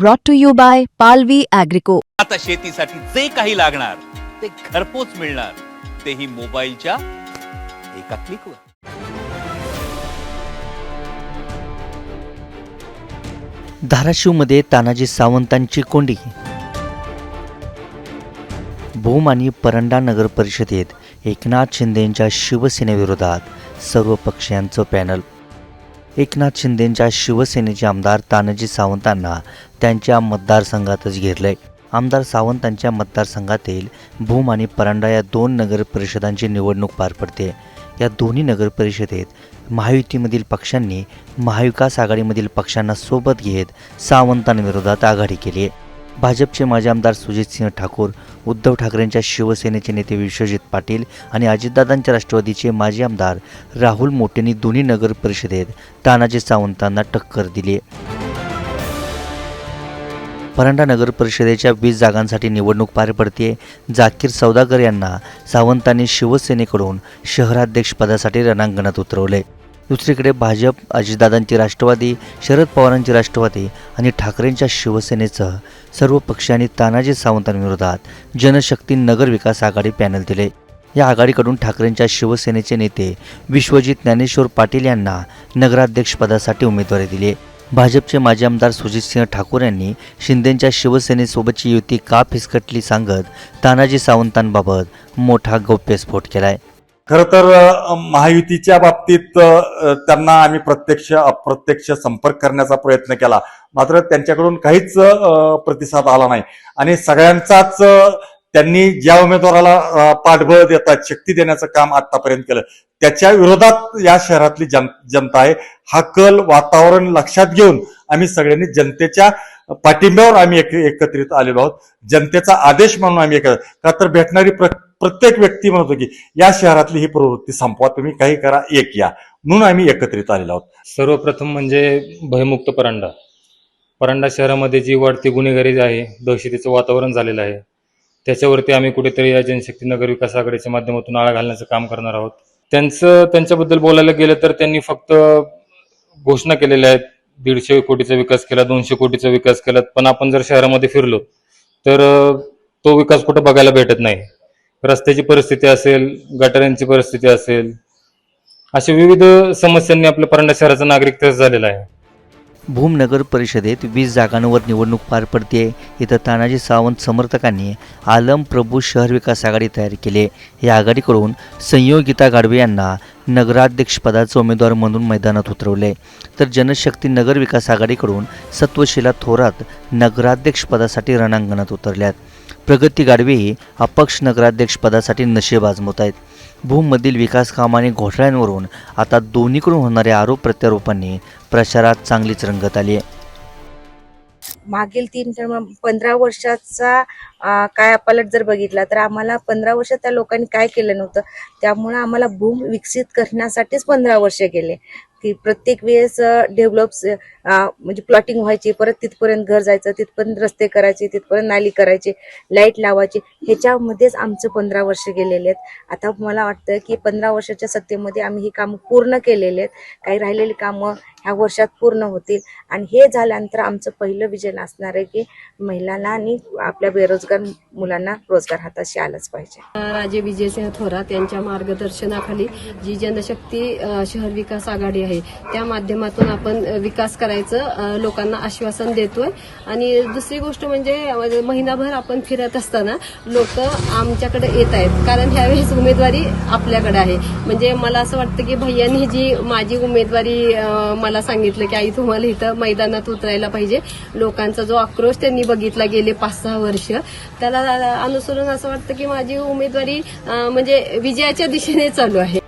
brought to you by Palvi Agrico. आता शेतीसाठी जे काही लागणार ते घरपोच मिळणार, तेही मोबाईलच्या एका क्लिकवर. धाराशिवमध्ये तानाजी सावंतांची कोंडी. भूम आणि परंडा नगर परिषदेत एकनाथ शिंदेंच्या शिवसेनेविरोधात सर्व पक्षांचं पॅनल. एकनाथ शिंदेंच्या शिवसेनेचे आमदार तानाजी सावंतांना त्यांच्या मतदारसंघातच घेरले. आमदार सावंतांच्या मतदारसंघातील भूम आणि परंडा या दोन नगर परिषदांची निवडणूक पार पडते. या दोन्ही नगर परिषदेत महायुतीमधील पक्षांनी महाविकास आघाडीमधील पक्षांना सोबत घेत सावंतांविरोधात आघाडी केली आहे. भाजपचे माजी आमदार सुजितसिंह ठाकूर, उद्धव ठाकरेंच्या शिवसेनेचे नेते विश्वजित पाटील आणि अजितदादांच्या राष्ट्रवादीचे माजी आमदार राहुल मोटेंनी दोन्ही नगर परिषदेत तानाजी सावंतांना टक्कर दिली. परंडा नगर परिषदेच्या 20 जागांसाठी निवडणूक पार पडते. जाकीर सौदागर यांना सावंतांनी शिवसेनेकडून शहराध्यक्षपदासाठी रणांगणात उतरवले. दुसरीकडे भाजप, अजितदादांची राष्ट्रवादी, शरद पवारांची राष्ट्रवादी आणि ठाकरेंच्या शिवसेनेसह सर्व पक्षांनी तानाजी सावंतांविरोधात जनशक्ती नगर विकास आघाडी पॅनल दिले. या आघाडीकडून ठाकरेंच्या शिवसेनेचे नेते विश्वजित ज्ञानेश्वर पाटील यांना नगराध्यक्षपदासाठी उमेदवारी दिली. भाजपचे माजी आमदार सुजितसिंह ठाकूर यांनी शिंदेंच्या शिवसेनेसोबतची युती का फिसकटली सांगत तानाजी सावंतांबाबत मोठा गौप्यस्फोट केलाय. खरं तर महायुतीच्या बाबतीत त्यांना आम्ही प्रत्यक्ष अप्रत्यक्ष संपर्क करण्याचा प्रयत्न केला, मात्र त्यांच्याकडून काहीच प्रतिसाद आला नाही. आणि सगळ्यांचाच त्यांनी ज्या उमेदवाराला पाठबळ देतात, शक्ती देण्याचं काम आतापर्यंत केलं, त्याच्या विरोधात या शहरातली जनता आहे. हा कल वातावरण लक्षात घेऊन आम्ही सगळ्यांनी जनतेच्या पाठिंब्यावर आम्ही एकत्रित आलेलो आहोत. जनतेचा आदेश म्हणून आम्ही का तर भेटणारी प्रत्येक व्यक्ती म्हणतो की या शहरातली ही प्रवृत्ती संपवा, तुम्ही काही करा, एक या, म्हणून आम्ही एकत्रित आलेलो आहोत. सर्वप्रथम म्हणजे भयमुक्त परंडा शहरामध्ये जी वाढती गुन्हेगारी आहे, दहशतीचं वातावरण झालेलं आहे, त्याच्यावरती आम्ही कुठेतरी या जनशक्ती नगर विकास आघाडीच्या माध्यमातून आळा घालण्याचं काम करणार आहोत. त्यांच्याबद्दल बोलायला गेलं तर त्यांनी फक्त घोषणा केलेल्या आहेत, 150 कोटीचा विकास केला, 200 कोटीचा विकास केला, पण आपण जर शहरामध्ये फिरलो तर तो विकास कुठं बघायला भेटत नाही. रस्त्याची परिस्थिती असेल, गटारांची परिस्थिती असेल, अशा विविध समस्यांनी आपल्या परंडा शहराचा नागरिक त्रस्त झालेला आहे. भूम नगर परिषदेत 20 जागांवर निवडणूक पार पडते. इथं तानाजी सावंत समर्थकांनी आलम प्रभू शहर विकास आघाडी तयार केली. या आघाडीकडून संयोगिता गाडवे यांना नगराध्यक्षपदाचे उमेदवार म्हणून मैदानात उतरवले, तर जनशक्ती नगर विकास आघाडीकडून सत्वशीला थोरात नगराध्यक्षपदासाठी रणांगणात उतरल्यात. प्रगती गाडवेही अपक्ष नगराध्यक्षपदासाठी नशीब आजमवत आहेत. भूममधील विकास काम आणि घोटाळ्यांवरून आता दोन्हीकडून होणाऱ्या आरोप प्रत्यारोपांनी प्रचारात चांगलीच रंगत आली आहे. मागील 15 वर्षाचा कायापालट जर बघितला तर आम्हाला 15 वर्ष त्या लोकांनी काय केलं नव्हतं. त्यामुळे आम्हाला भूम विकसित करण्यासाठीच 15 वर्ष गेले की प्रत्येक वेळेस डेव्हलप्स म्हणजे प्लॉटिंग व्हायची, परत तिथपर्यंत घर जायचं, तिथपर्यंत रस्ते करायचे, तिथपर्यंत नाली करायची, लाईट लावायची, ह्याच्यामध्येच आमचं 15 वर्ष गेलेले आहेत. आता मला वाटतं की 15 वर्षाच्या सत्तेमध्ये आम्ही ही कामं पूर्ण केलेली आहेत. काही राहिलेली कामं ह्या वर्षात पूर्ण होतील आणि हे झाल्यानंतर आमचं पहिलं विजन असणार आहे की महिलांना आणि आपल्या बेरोजगार मुलांना रोजगार हाताशी आलाच पाहिजे. राजे विजयसिंह थोरात यांच्या मार्गदर्शनाखाली जी जनशक्ती शहर विकास आघाडी आहे त्या माध्यमातून आपण विकास करायचं लोकांना आश्वासन देतोय. आणि दुसरी गोष्ट म्हणजे महिनाभर आपण फिरत असताना लोक आमच्याकडे येत आहेत, कारण ह्यावेळेस उमेदवारी आपल्याकडे आहे. म्हणजे मला असं वाटतं की भैयांनी जी माझी उमेदवारी मला सांगितलं की आई तुम्हाला इथं मैदानात उतरायला पाहिजे, लोकांचा जो आक्रोश त्यांनी बघितला गेले 5-6 वर्ष, त्याला अनुसरून असं वाटतं की माझी उमेदवारी म्हणजे विजयाच्या दिशेने चालू आहे.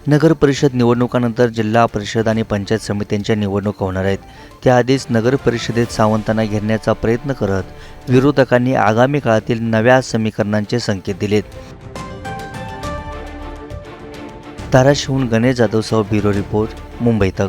नगर परिषद निवडणुकानंतर जिल्हा परिषद आणि पंचायत समित्यांच्या निवडणुका होणार आहेत. त्याआधीच नगर परिषदेत सावंतांना घेरण्याचा प्रयत्न करत विरोधकांनी आगामी काळातील नव्या समीकरणांचे संकेत दिलेत. धाराशिवहून गणेश जाधवसह ब्युरो रिपोर्ट, मुंबई तक.